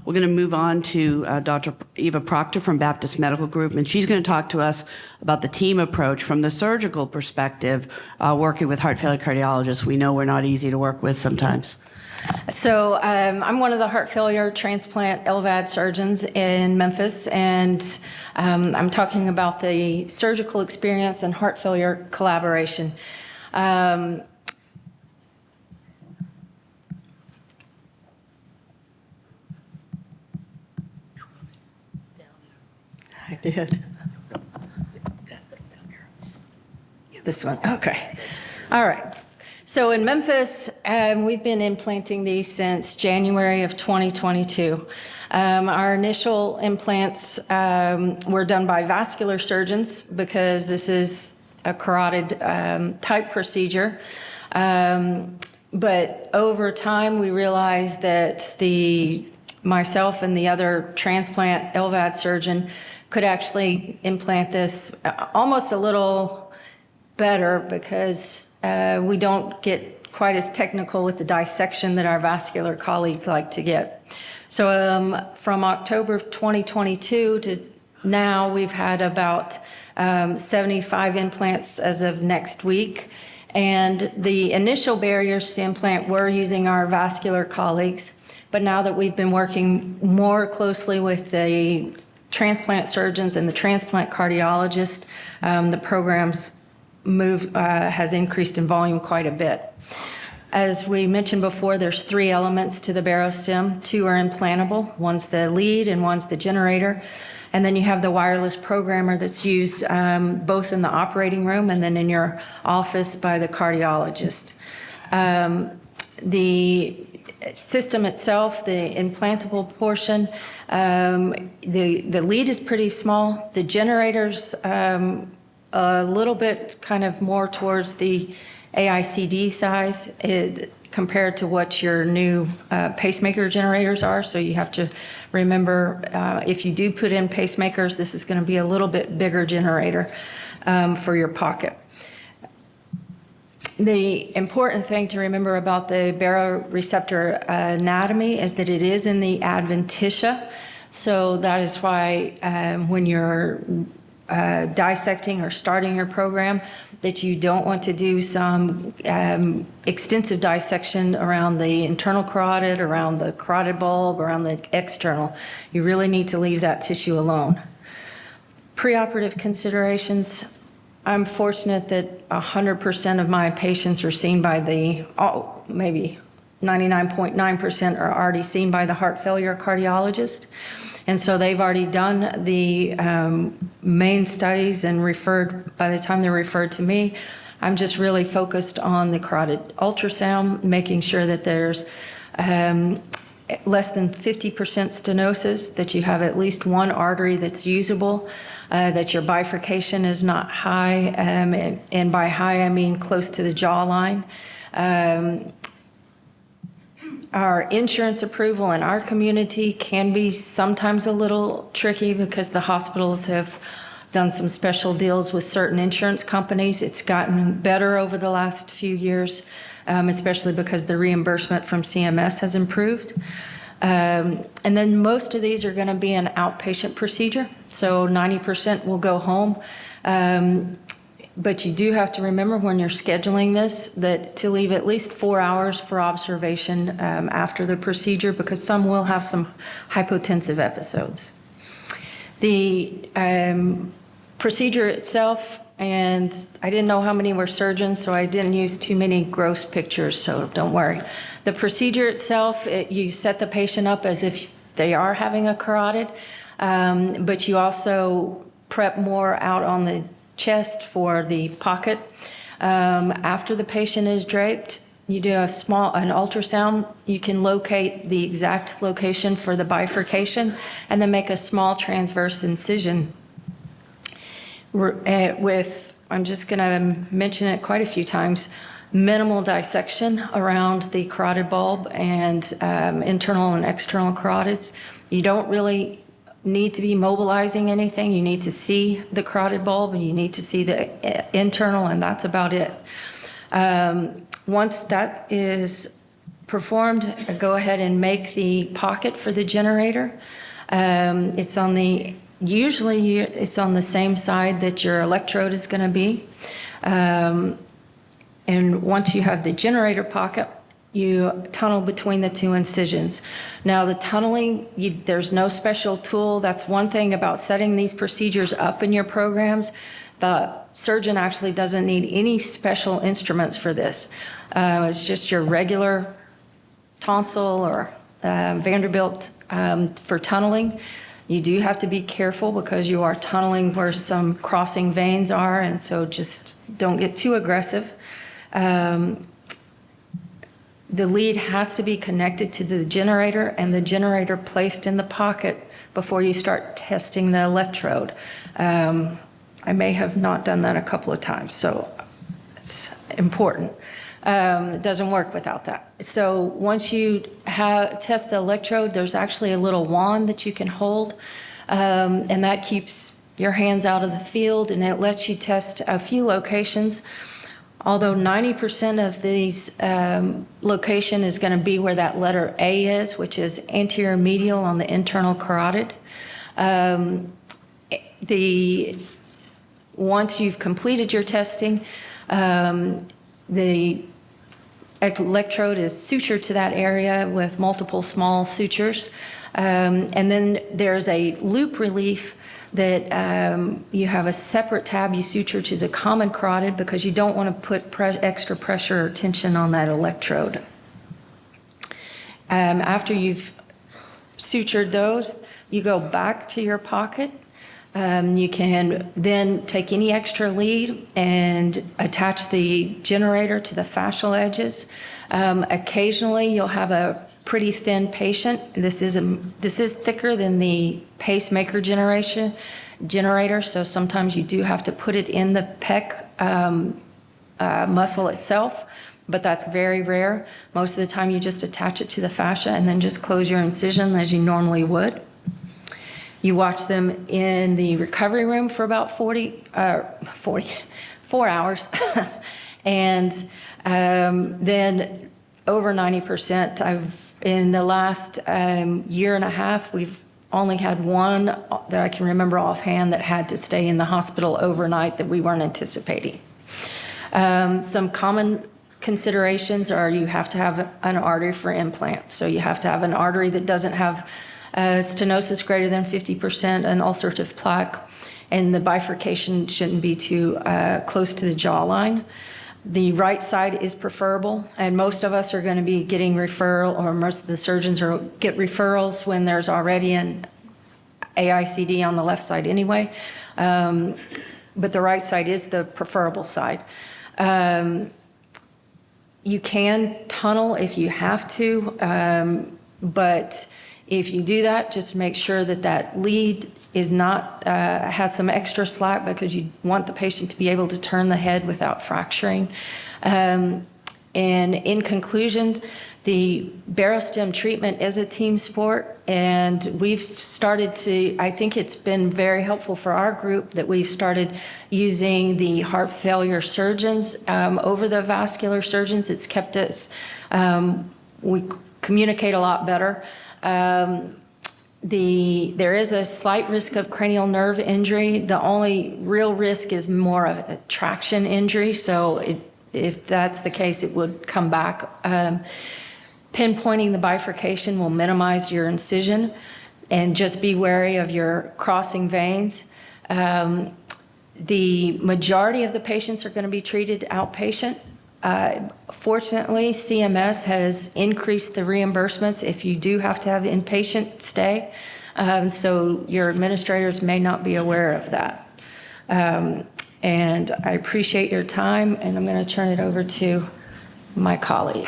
We're going to move on to Dr. Eva Proctor from Baptist Medical Group, and she's going to talk to us about the team approach from the surgical perspective, working with heart failure cardiologists. We know we're not easy to work with sometimes. So I'm one of the heart failure transplant LVAD surgeons in Memphis, and I'm talking about the surgical experience and heart failure collaboration. I did. This one, okay. All right. So in Memphis, we've been implanting these since January of 2022. Our initial implants were done by vascular surgeons because this is a carotid type procedure. But over time, we realized that myself and the other transplant LVAD surgeon could actually implant this almost a little better because we don't get quite as technical with the dissection that our vascular colleagues like to get. So from October of 2022 to now, we've had about 75 implants as of next week. And the initial barriers to implant were using our vascular colleagues. But now that we've been working more closely with the transplant surgeons and the transplant cardiologist, the program's has increased in volume quite a bit. As we mentioned before, there's 3 elements to the barostim. 2 are implantable. One's the lead and one's the generator. And then you have the wireless programmer that's used both in the operating room and then in your office by the cardiologist. The system itself, the implantable portion, the lead is pretty small. The generators, a little bit kind of more towards the AICD size compared to what your new pacemaker generators are. So you have to remember if you do put in pacemakers, this is going to be a little bit bigger generator for your pocket. The important thing to remember about the baroreceptor anatomy is that it is in the adventitia. So that is why when you're dissecting or starting your program, that you don't want to do some extensive dissection around the internal carotid, around the carotid bulb, around the external. You really need to leave that tissue alone. Preoperative considerations. I'm fortunate that 100% of my patients are seen by maybe 99.9% are already seen by the heart failure cardiologist. And so they've already done the main studies and by the time they're referred to me, I'm just really focused on the carotid ultrasound, making sure that there's less than 50% stenosis, that you have at least one artery that's usable, that your bifurcation is not high, and by high I mean close to the jawline. Our insurance approval in our community can be sometimes a little tricky because the hospitals have done some special deals with certain insurance companies. It's gotten better over the last few years, especially because the reimbursement from CMS has improved. And then most of these are going to be an outpatient procedure, so 90% will go home. But you do have to remember when you're scheduling this that to leave at least 4 hours for observation after the procedure, because some will have some hypotensive episodes. The procedure itself, and I didn't know how many were surgeons, so I didn't use too many gross pictures, so don't worry. The procedure itself, you set the patient up as if they are having a carotid, but you also prep more out on the chest for the pocket. After the patient is draped, you do an ultrasound. You can locate the exact location for the bifurcation and then make a small transverse incision I'm just going to mention it quite a few times, minimal dissection around the carotid bulb and internal and external carotids. You don't really need to be mobilizing anything. You need to see the carotid bulb and you need to see the internal, and that's about it. Once that is performed, go ahead and make the pocket for the generator. It's on the, usually it's on the same side that your electrode is going to be. And once you have the generator pocket, you tunnel between the two incisions. Now the tunneling, there's no special tool. That's one thing about setting these procedures up in your programs. The surgeon actually doesn't need any special instruments for this. It's just your regular tonsil or Vanderbilt for tunneling. You do have to be careful because you are tunneling where some crossing veins are, and so just don't get too aggressive. The lead has to be connected to the generator and the generator placed in the pocket before you start testing the electrode. I may have not done that a couple of times, so it's important. It doesn't work without that. So once you test the electrode, there's actually a little wand that you can hold, and that keeps your hands out of the field, and it lets you test a few locations. Although 90% of these location is going to be where that letter A is, which is anterior medial on the internal carotid. Once you've completed your testing, the electrode is sutured to that area with multiple small sutures. And then there's a loop relief that you have a separate tab you suture to the common carotid because you don't want to put extra pressure or tension on that electrode. After you've sutured those, you go back to your pocket. You can then take any extra lead and attach the generator to the fascial edges. Occasionally, you'll have a pretty thin patient. This is thicker than the pacemaker generator, so sometimes you do have to put it in the pec muscle itself, but that's very rare. Most of the time, you just attach it to the fascia and then just close your incision as you normally would. You watch them in the recovery room for about 4 hours. And then over 90%, in the last year and a half, we've only had one that I can remember offhand that had to stay in the hospital overnight that we weren't anticipating. Some common considerations are you have to have an artery for implant. So you have to have an artery that doesn't have stenosis greater than 50% and ulcerative plaque, and the bifurcation shouldn't be too close to the jawline. The right side is preferable, and most of us are going to be getting referral, or most of the surgeons get referrals when there's already an AICD on the left side anyway, but the right side is the preferable side. You can tunnel if you have to, but if you do that, just make sure that that lead is not, has some extra slack because you want the patient to be able to turn the head without fracturing. And in conclusion, the barostim treatment is a team sport, and we've started to, I think it's been very helpful for our group that we've started using the heart failure surgeons over the vascular surgeons. It's kept us, we communicate a lot better. There is a slight risk of cranial nerve injury. The only real risk is more of a traction injury. So if that's the case, it would come back. Pinpointing the bifurcation will minimize your incision, and just be wary of your crossing veins. The majority of the patients are going to be treated outpatient. Fortunately, CMS has increased the reimbursements if you do have to have inpatient stay, so your administrators may not be aware of that. And I appreciate your time, and I'm going to turn it over to my colleague.